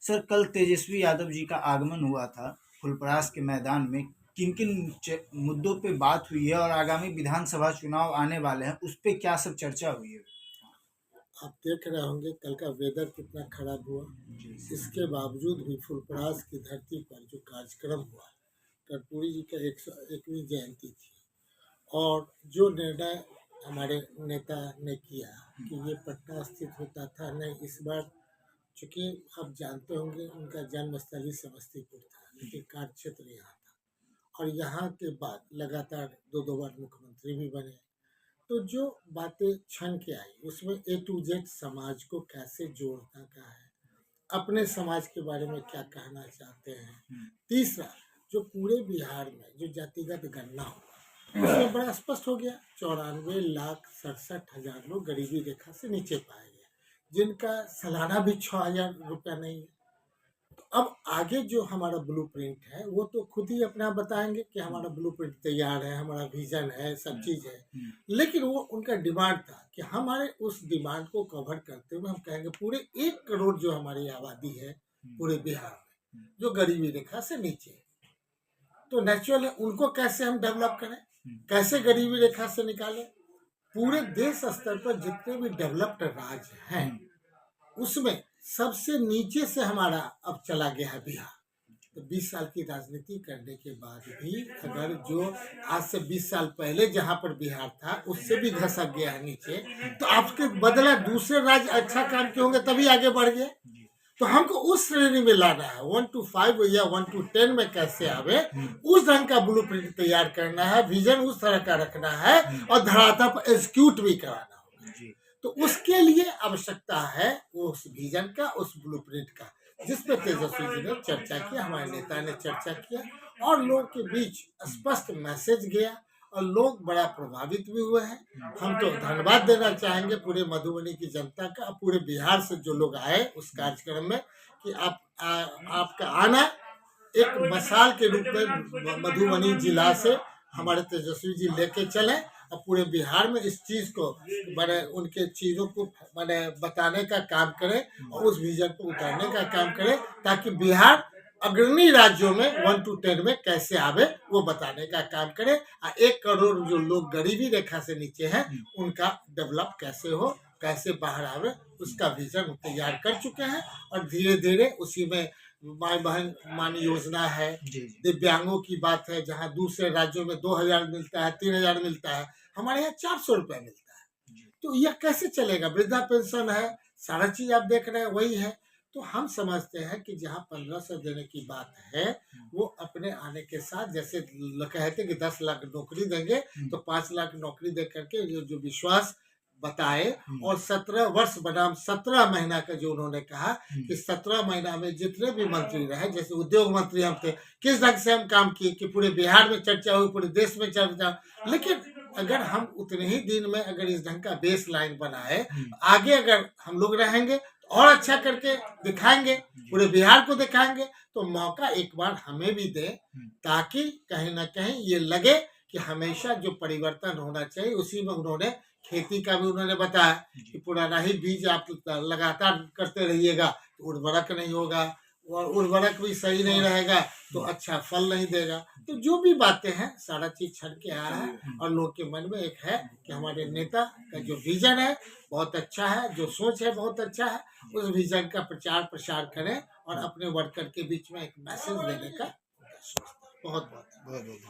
Sir, कल तेजस्वी यादव जी का आगमन हुआ था फुलपरास के मैदान में। किन किन मुद्दों पे बात हुई है और आगामी विधानसभा चुनाव आने वाले हैं, उस पे क्या सब चर्चा हुई है? आप देख रहे होंगे कल का वेदर कितना खराब हुआ। इसके बावजूद भी फुलपरास की धरती पर जो कार्यक्रम हुआ, कर्पूरी जी का 101वीं जयंती थी, और जो निर्णय हमारे नेता ने किया कि ये पटना स्थित होता था, नहीं इस बार, चूँकि आप जानते होंगे उनका जन्म स्थल ही समस्तीपुर था, लेकिन कार्य क्षेत्र यहाँ था, और यहाँ के बाद लगातार 2-2 बार मुख्यमंत्री भी बने। तो जो बातें छन के आई उसमें A to Z समाज को कैसे जोड़ना का है, अपने समाज के बारे में क्या कहना चाहते हैं। तीसरा, जो पूरे बिहार में जो जातिगत गणना हुआ उसमें बड़ा स्पष्ट हो गया, 94,67,000 लोग गरीबी रेखा से नीचे पाए गए, जिनका सालाना भी 6,000 रुपया नहीं है। अब आगे जो हमारा ब्लूप्रिंट है वो तो खुद ही अपना बताएंगे कि हमारा ब्लूप्रिंट तैयार है, हमारा विजन है, सब चीज़ है, लेकिन वो उनका डिमांड था कि हमारे उस डिमांड को कवर करते हुए हम कहेंगे पूरे 1 करोड़ जो हमारी आबादी है पूरे बिहार में जो गरीबी रेखा से नीचे है, तो नेचुरल है उनको कैसे हम डेवलप करें, कैसे गरीबी रेखा से निकालें। पूरे देश स्तर पर जितने भी डेवलप्ड राज्य हैं उसमें सबसे नीचे से हमारा अब चला गया है बिहार। तो 20 साल की राजनीति करने के बाद भी अगर जो आज से 20 साल पहले जहां पर बिहार था उससे भी घसक गया है नीचे, तो आपके बदला दूसरे राज्य अच्छा काम किए होंगे तभी आगे बढ़ गए। तो हमको उस श्रेणी में लाना है, 1 to 5 या 1 to 10 में कैसे आवे, उस ढंग का ब्लूप्रिंट तैयार करना है, विजन उस तरह का रखना है और धरातल पर एग्जीक्यूट भी कराना होगा। तो उसके लिए आवश्यकता है उस विजन का, उस ब्लूप्रिंट का, जिस पे तेजस्वी जी ने चर्चा किया, हमारे नेता ने चर्चा किया और लोगों के बीच स्पष्ट मैसेज गया और लोग बड़ा प्रभावित भी हुए हैं। हम तो धन्यवाद देना चाहेंगे पूरे मधुबनी की जनता का, पूरे बिहार से जो लोग आए उस कार्यक्रम में, कि आपका आना एक मिसाल के रूप में मधुबनी जिला से हमारे तेजस्वी जी लेके चले और पूरे बिहार में इस चीज को मैंने उनके चीजों को मैंने बताने का काम करें और उस विजन को उतारने का काम करें, ताकि बिहार अग्रणी राज्यों में 1 to 10 में कैसे आवे वो बताने का काम करें। 1 करोड़ जो लोग गरीबी रेखा से नीचे हैं उनका डेवलप कैसे हो, कैसे बाहर आवे, उसका विजन तैयार कर चुके हैं और धीरे धीरे उसी में माई बहन मान योजना है, दिव्यांगों की बात है, जहाँ दूसरे राज्यों में 2,000 मिलता है, 3,000 मिलता है, हमारे यहाँ 400 रुपया मिलता है। तो यह कैसे चलेगा? वृद्धा पेंशन है, सारा चीज आप देख रहे हैं वही है। तो हम समझते हैं कि जहाँ 1,500 देने की बात है वो अपने आने के साथ, जैसे कहते कि 10 लाख नौकरी देंगे तो 5 लाख नौकरी दे करके जो विश्वास बताए, और 17 वर्ष बनाम 17 महीना का जो उन्होंने कहा कि 17 महीना में जितने भी मंत्री रहे, जैसे उद्योग मंत्री हम थे, किस ढंग से हम काम किए कि पूरे बिहार में चर्चा हुई, पूरे देश में चर्चा। लेकिन अगर हम उतने ही दिन में अगर इस ढंग का बेस लाइन बनाए, आगे अगर हम लोग रहेंगे तो और अच्छा करके दिखाएंगे, पूरे बिहार को दिखाएंगे। तो मौका एक बार हमें भी दे, ताकि कहीं ना कहीं ये लगे कि हमेशा जो परिवर्तन होना चाहिए उसी में उन्होंने खेती का भी उन्होंने बताया कि पुराना ही बीज आप लगातार करते रहिएगा तो उर्वरक नहीं होगा, और उर्वरक भी सही नहीं रहेगा तो अच्छा फल नहीं देगा। तो जो भी बातें हैं सारा चीज छड़ के आया है और लोग के मन में एक है कि हमारे नेता का जो विजन है बहुत अच्छा है, जो सोच है बहुत अच्छा है, उस विजन का प्रचार प्रसार करें और अपने वर्कर के बीच में एक मैसेज देने का सोचता है। बहुत बहुत बहुत बहुत